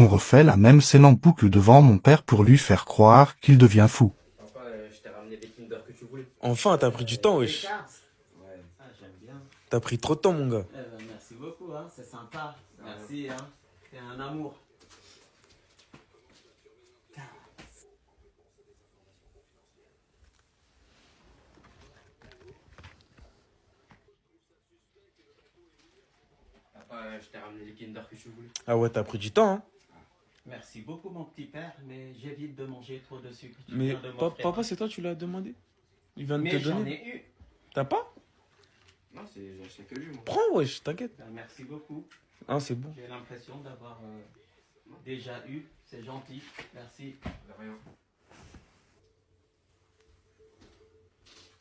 refait la même scène en boucle devant mon père pour lui faire croire qu'il devient fou. Papa, je t'ai ramené les Kinder que tu voulais. Enfin, t'as pris du temps, wesh. Ouais, ça j'aime bien. T'as pris trop de temps, mon gars. Merci beaucoup, hein, c'est sympa. Merci, hein. C'est un amour. Papa, je t'ai ramené les Kinder que tu voulais. Ah ouais, t'as pris du temps, hein. Merci beaucoup, mon petit père, mais j'évite de manger trop de sucre. Tu Mais viens de m'offrir. papa, c'est toi, tu l'as demandé. Il vient de te Mais j'en donner. ai eu. T'as pas? Non, j'ai acheté que lui, moi. Prends, wesh, t'inquiète. Merci beaucoup. Ah, c'est bon. J'ai l'impression d'avoir déjà eu. C'est gentil. Merci. De rien.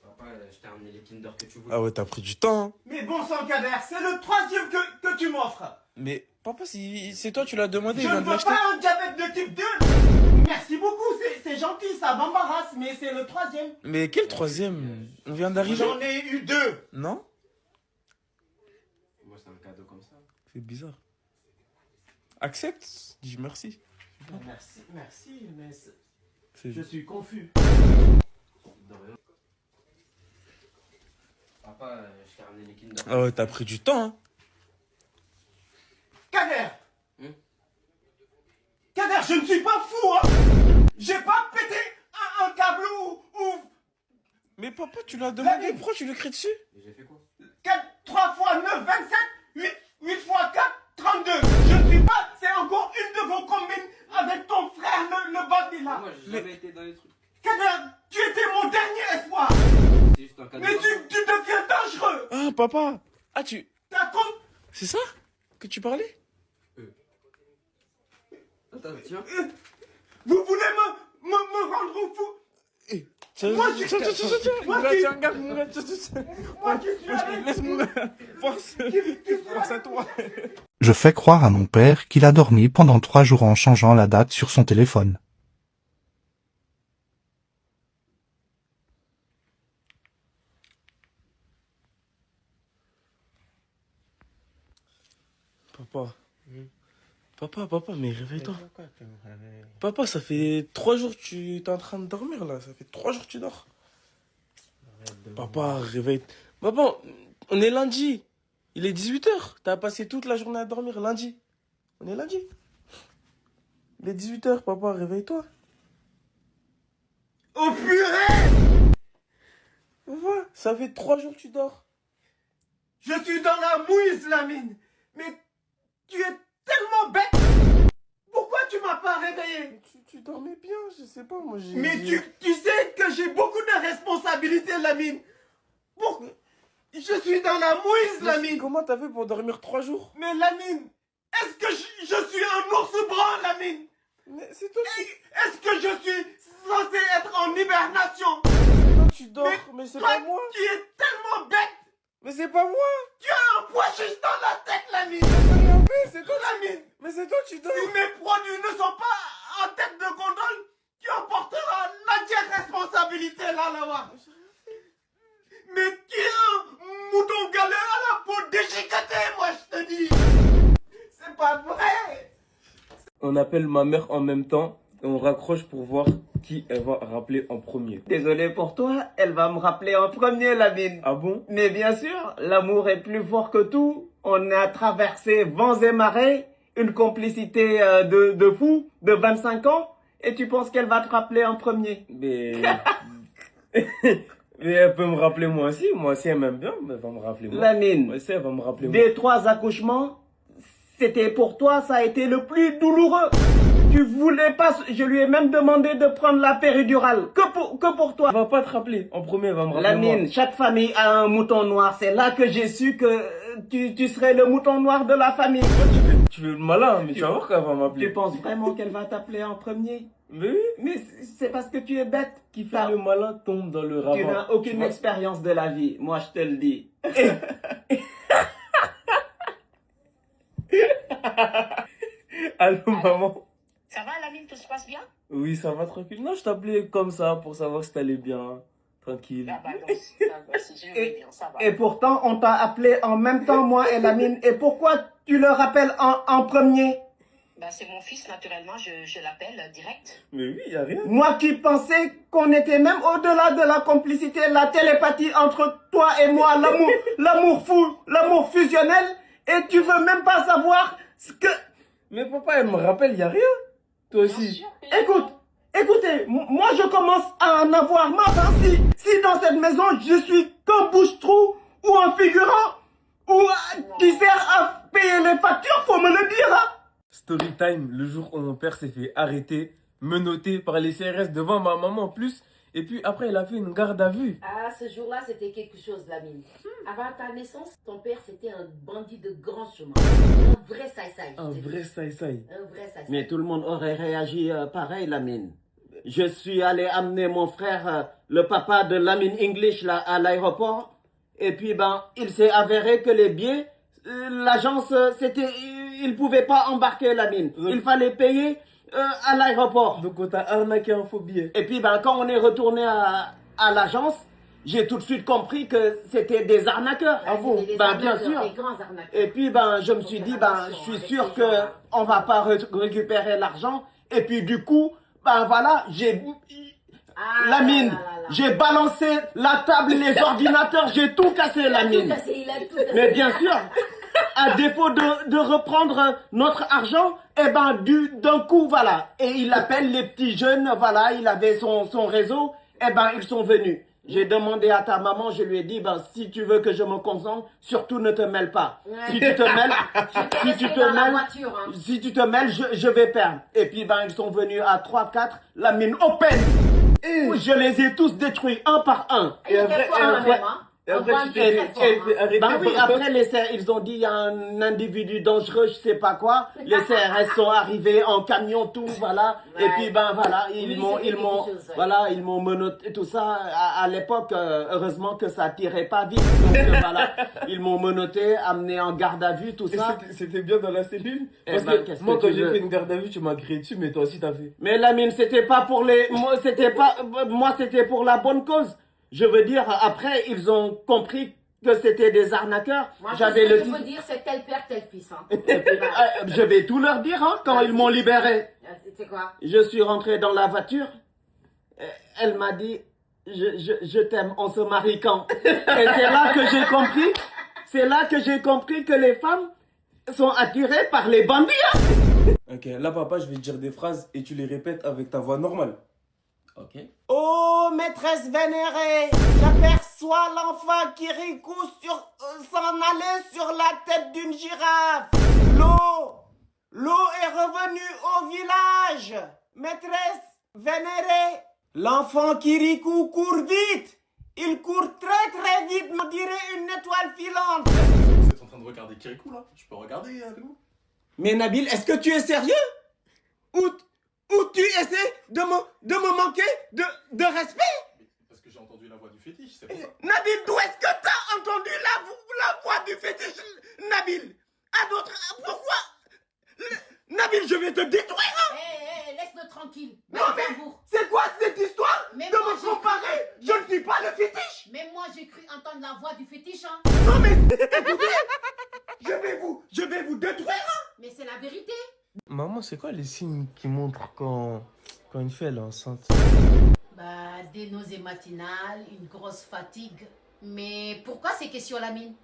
Papa, je t'ai ramené les Kinder que tu voulais. Ah ouais, t'as pris du temps, hein. Mais bon sang, Kader, c'est le troisième que tu m'offres. Mais papa, c'est toi, tu l'as demandé, Je il ne vient veux de l'acheter. pas un diabète de type 2. Merci beaucoup, c'est gentil, ça m'embarrasse, mais c'est le troisième. Mais quel troisième? On vient d'arriver. J'en ai eu deux. Non? Moi, c'est un cadeau comme ça. C'est bizarre. Accepte, dis merci. Merci, mais C'est- je suis confus. De rien. Papa, je t'ai ramené les Kinder. Ah ouais, t'as pris du temps, hein. Kader! Kader, je ne suis pas fou, hein! J'ai pas pété un câble ou Mais papa, tu l'as demandé, David. pourquoi tu le cries dessus? j'ai fait quoi? 3 fois 9, 27, 8 fois 4, 32. Je ne suis pas, c'est encore une de vos combines avec ton frère, le bandit là. Moi, j'ai jamais été dans les trucs. Kader, tu étais mon dernier espoir. C'est juste un cadeau. Mais tu deviens dangereux. Ah, papa. Ah, tu... T'as compte? C'est ça que tu parlais? Attends, tiens. Vous voulez me rendre fou? Tiens, Moi, tiens, je- tiens, tiens, tiens, Moi, mon gars, qui- tiens, regarde, mon gars, tiens, tiens, tiens. Moi qui suis avec Laisse mon gars. Force. Force à toi. Je fais croire à mon père qu'il a dormi pendant 3 jours en changeant la date sur son téléphone. Papa. Papa, mais réveille-toi. Papa, ça fait 3 jours que tu es en train de dormir, là. Ça fait 3 jours que tu dors. Papa, réveille. Papa, on est lundi. Il est 18h. T'as passé toute la journée à dormir lundi. On est lundi. Il est 18h, papa, réveille-toi. Oh purée! Papa, ça fait 3 jours que tu dors. Je suis dans la mouise, Lamine. Mais tu es tellement bête. Pourquoi tu m'as pas réveillé? Tu dormais bien, je sais pas, moi j'ai... Mais tu sais que j'ai beaucoup de responsabilités, Lamine. Je suis dans la mouise, Lamine. Comment t'as fait pour dormir 3 jours? Mais Lamine, est-ce que je suis un ours brun, Lamine? Mais c'est toi qui... Est-ce que je suis censé être en hibernation? Toi, tu dors, mais c'est Toi, pas moi. tu es tellement bête. Mais c'est pas moi. Tu as un poids juste dans la tête, Lamine. J'ai rien fait, c'est toi. Lamine, Mais c'est toi, tu dors. si mes produits ne sont pas en tête de contrôle, tu emporteras l'entière responsabilité là-bas. Mais tu es un mouton galeux à la peau déchiquetée, moi je te dis. C'est pas vrai. On appelle ma mère en même temps et on raccroche pour voir qui elle va rappeler en premier. Désolé pour toi, elle va me rappeler en premier, Lamine. Ah bon? Mais bien sûr, l'amour est plus fort que tout. On a traversé vents et marées, une complicité de fou de 25 ans. Et tu penses qu'elle va te rappeler en premier? Mais... mais elle peut me rappeler moi aussi elle m'aime bien, mais elle va me rappeler moi. Lamine, Moi aussi elle va me rappeler moi. des 3 accouchements, c'était pour toi, ça a été le plus douloureux. Tu voulais pas, je lui ai même demandé de prendre la péridurale. Que pour toi. Elle va pas te rappeler, en premier elle va me rappeler Lamine, moi. chaque famille a un mouton noir. C'est là que j'ai su que tu serais le mouton noir de la famille. Tu veux le malin, mais tu vas voir qu'elle va m'appeler. Tu penses vraiment qu'elle va t'appeler en premier? Mais oui, Mais c'est parce que tu es bête. qui fait le malin tombe dans le ravin. Tu n'as aucune vois. expérience de la vie, moi je te le dis. Allô maman? Ça va, Lamine, tout se passe bien? Oui, ça va tranquille. Non, je t'appelais comme ça pour savoir si t'allais bien. Tranquille. Ah bah non, si je vais bien, ça va. Et pourtant, on t'a appelé en même temps, moi et Lamine. Et pourquoi tu le rappelles en premier? Bah, c'est mon fils, naturellement, je l'appelle direct. Mais oui, y a rien. Moi qui pensais qu'on était même au-delà de la complicité, la télépathie entre toi et moi, l'amour fou, l'amour fusionnel, et tu veux même pas savoir ce que... Mais papa, elle me rappelle, y a rien. Toi Bien aussi. sûr qu'il y a Écoute, rien. écoutez, moi je commence à en avoir marre. Hein. Si dans cette maison je suis qu'un bouche-trou ou un figurant ou qui sert à payer les factures, faut me le dire. Hein. Story time, le jour où mon père s'est fait arrêter, menotté par les CRS devant ma maman en plus. Et puis après, il a fait une garde à vue. Ah, ce jour-là, c'était quelque chose, Lamine. Avant ta naissance, ton père, c'était un bandit de grand chemin. Un vrai saï-saï. Un vrai saï-saï. Un vrai saï-saï. Mais tout le monde aurait réagi pareil, Lamine. Je suis allé amener mon frère, le papa de Lamine English, là, à l'aéroport. Et puis, ben, il s'est avéré que les billets, l'agence, il pouvait pas embarquer Lamine. Il fallait payer à l'aéroport. Donc on t'a arnaqué un faux billet. Et puis, ben, quand on est retourné à l'agence, j'ai tout de suite compris que c'était des arnaqueurs. Ah, c'était des Ben, bien arnaqueurs, sûr. des grands arnaqueurs. Et puis, ben, je me suis dit, ben, je suis sûr que on va pas récupérer l'argent. Et puis, du coup, ben, voilà, Ah, Lamine, là, là, là. j'ai balancé la table, les ordinateurs, j'ai tout cassé, Il a tout Lamine. cassé, il a tout cassé. Mais bien sûr, à défaut de reprendre notre argent, eh ben, d'un coup, voilà. Et il appelle les petits jeunes, voilà, il avait son réseau, eh ben, ils sont venus. J'ai demandé à ta maman, je lui ai dit, ben, si tu veux que je me concentre, surtout ne te mêle pas. Ouais. Si tu te mêles, Je t'ai laissé dans la voiture, hein. si tu te mêles, je vais perdre. Et puis, ben, ils sont venus à 3-4, la mine open. Et je les ai tous détruits, un par un. Il était fort quand même, hein. Et après, Un tu bandit t'es très fort, fait hein. arrêter. Bah oui, après les CRS, ils ont dit il y a un individu dangereux, je sais pas quoi. Les CRS sont arrivés en camion, tout, voilà. Ouais. Et puis ben voilà, Oui, ils c'était m'ont, quelque chose, ouais. voilà, ils m'ont menotté tout ça. À l'époque, heureusement que ça tirait pas vite. Donc voilà, ils m'ont menotté, amené en garde à vue, tout Et ça. c'était bien dans la cellule. Eh Parce ben, que qu'est-ce moi, que quand tu j'ai veux? fait une garde à vue, tu m'as crié dessus, mais toi aussi t'as fait. Mais Lamine, c'était pas pour les, moi c'était pour la bonne cause. Je veux dire, après ils ont compris que c'était des arnaqueurs. Moi, J'avais tout ce le que je titre. peux dire, c'est tel père, tel fils, hein. Je vais tout leur dire hein, quand ils m'ont libéré. C'est quoi? Je suis rentré dans la voiture. Elle m'a dit je t'aime, on se marie quand? Et c'est là que j'ai compris. C'est là que j'ai compris que les femmes sont attirées par les bandits. Hein. Ok, là papa, je vais te dire des phrases et tu les répètes avec ta voix normale. Ok. Oh, maîtresse vénérée, j'aperçois l'enfant Kirikou s'en aller sur la tête d'une girafe. L'eau est revenue au village. Maîtresse vénérée, l'enfant Kirikou court vite. Il court très vite, on dirait une étoile filante. Vous êtes en train de regarder Kirikou là? Je peux regarder avec vous? Mais Nabil, est-ce que tu es sérieux? Ou tu essaies de me manquer de respect? Parce que j'ai entendu la voix du fétiche, c'est pour ça. Nabil, d'où est-ce que t'as entendu la voix du fétiche, Nabil? À d'autres... Pourquoi? Nabil, je vais te détruire, hein? Hé, laisse-le tranquille. Non, mais c'est quoi cette histoire Mais de moi, me j'ai comparer? Je ne suis pas le fétiche. Mais moi, j'ai cru entendre la voix du fétiche, hein. Non, mais écoutez, je vais vous détruire, hein? Mais c'est la vérité. Maman, c'est quoi les signes qui montrent quand une fille elle est enceinte? Bah, des nausées matinales, une grosse fatigue. Mais pourquoi ces questions, Lamine?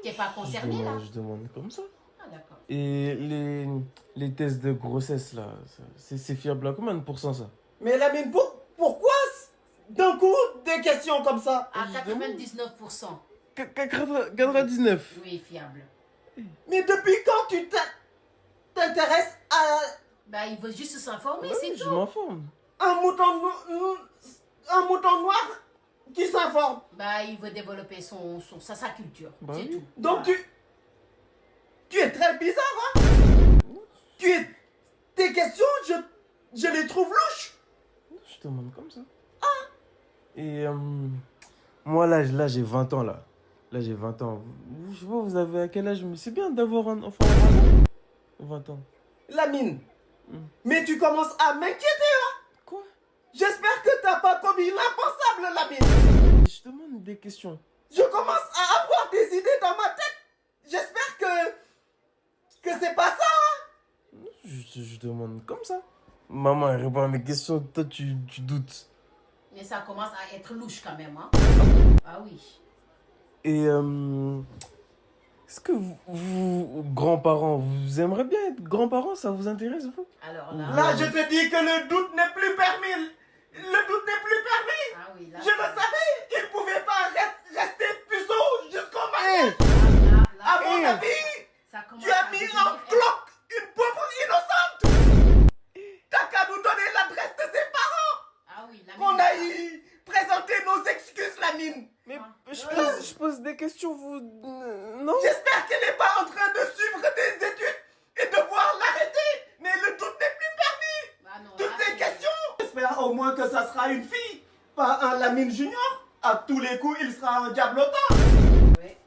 T'es pas concerné, là? Je demande comme ça. Ah, d'accord. Et les tests de grossesse là, c'est fiable à combien de pourcents ça? Mais Lamine, pourquoi d'un coup des questions comme ça? À 99%. 99. Oui, fiable. Mais depuis quand tu t'intéresses à Bah, il veut juste s'informer, Ouais, c'est je tout. m'informe. un mouton noir qui s'informe? Bah, il veut développer sa culture. Bah c'est oui. tout. Donc tu es très bizarre, hein? Tes questions, je les trouve louches. Je te demande comme ça. Et moi là j'ai 20 ans là. Là j'ai 20 ans. Je sais pas, vous avez à quel âge? Mais c'est bien d'avoir un enfant à 20 ans. Lamine, mais tu commences à m'inquiéter, hein? Quoi? J'espère que t'as pas commis l'impensable, Lamine. Je demande des questions. Je commence à avoir des idées dans ma tête. J'espère que c'est pas ça, hein? Je demande comme ça. Maman, elle répond à mes questions, toi tu doutes. Mais ça commence à être louche quand même, hein. Ah oui. Et est-ce que vous, grands-parents, vous aimeriez bien être grands-parents? Ça vous intéresse, vous? Alors là... Là, je te dis que le doute n'est plus permis. Le doute n'est plus permis. Ah oui, là... Je le savais. Il ne pouvait pas rester puceau jusqu'au matin. À mon avis, ça commence tu as à mis devenir- en cloque une pauvre innocente. T'as qu'à nous donner l'adresse de ses parents. Ah oui, Lamine... Qu'on aille présenter nos excuses, Lamine. Mais je pose des questions, vous... non? J'espère qu'elle n'est pas en train de suivre des études et devoir l'arrêter. Mais le doute n'est plus permis. Ah non, Toutes là, ces c'est- questions. J'espère au moins que ça sera une fille, pas un Lamine Junior. À tous les coups, il sera un diablotin. Ouais.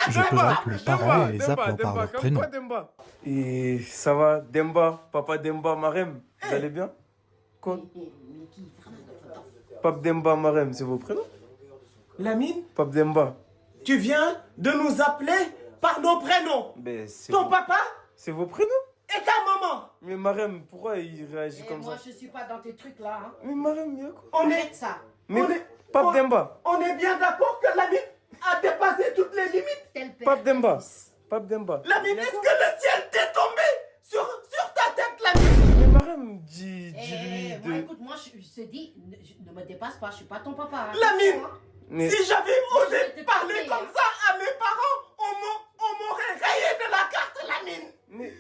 Je peux voir que les parents les appellent par leur comme prénom. toi, Demba. Et ça va, Demba, papa Demba, Marem, vous allez bien? Quoi? Pape Demba, Marem, c'est vos prénoms? Lamine, Pape Demba. tu viens de nous appeler par nos prénoms. Ben, c'est Ton papa c'est vos prénoms? et ta maman. Mais Marem, pourquoi il réagit Et comme moi, ça? je suis pas dans tes trucs là, hein. Mais Marem, il y a quoi? On Arrête est, ça. Mais On est- Pape on- Demba, on est bien d'accord que Lamine a dépassé toutes les limites. Tel père, Pape tel Demba, fils. Pape Demba. Lamine, est-ce que le ciel t'est tombé sur ta tête, Lamine? Mais Marem, dis-lui Moi, de... écoute, moi, je te dis, ne me dépasse pas, je suis pas ton papa. Hein. Lamine, Mais... si j'avais osé C'était parler tombé, comme hein. ça à mes parents, on m'aurait rayé de la carte, Lamine. mais...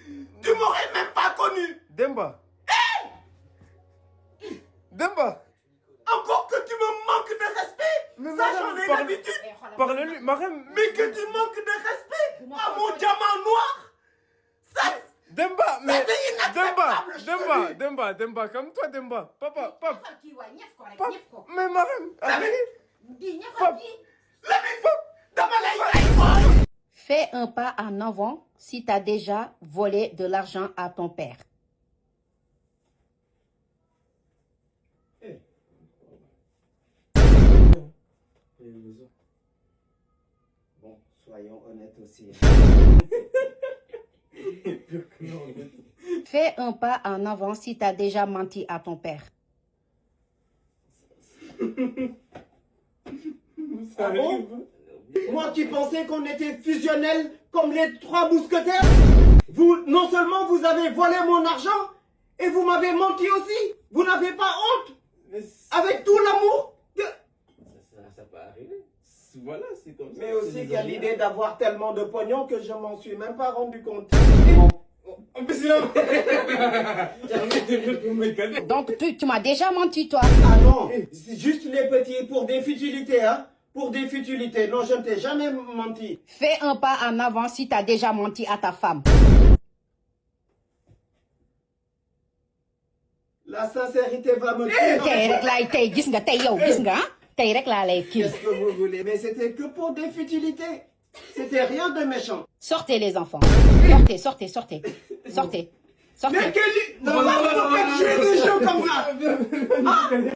Tu m'aurais même pas connu. Demba. Demba. Encore que tu me manques de respect. Mais Ça, madame, j'en ai parle- l'habitude. Eh, voilà, Parle-lui, Marem. Mais que tu manques de respect Vous m'en à mon comprenez. diamant noir. Ça, Demba, mais... c'est inacceptable, je te dis. Demba, comme toi, Demba. Papa, papa, Qui wa ñef ko rek, papa. ñef ko. Mais Marem, allez. Di ñef Pap. ko di. Lamine, dama lay rey, boy. Fais un pas en avant si tu as déjà volé de l'argent à ton père. Bon, soyons honnêtes aussi. Fais un pas en avant si tu as déjà menti à ton père. Ah bon? Moi qui pensais qu'on était fusionnels comme les trois mousquetaires. Vous, non seulement vous avez volé mon argent, et vous m'avez menti aussi. Vous n'avez pas honte. Avec tout l'amour que... Ça peut arriver. Voilà, c'est comme ça. Mais aussi qu'il y a l'idée d'avoir tellement de pognon que je m'en suis même pas rendu compte. Donc tu m'as déjà menti, toi. Ah non, c'est juste les petits pour des futilités, hein. Pour des futilités. Non, je ne t'ai jamais menti. Fais un pas en avant si tu as déjà menti à ta femme. La sincérité va me Tey tuer. rek laay tey gis nga tey yow gis nga ah tey rek laa lay kii. Qu'est-ce que vous voulez? Mais c'était que pour des futilités. C'était rien de méchant. Sortez les enfants. Sortez. Mais quel... Non, vous faites jouer des jeux comme ça.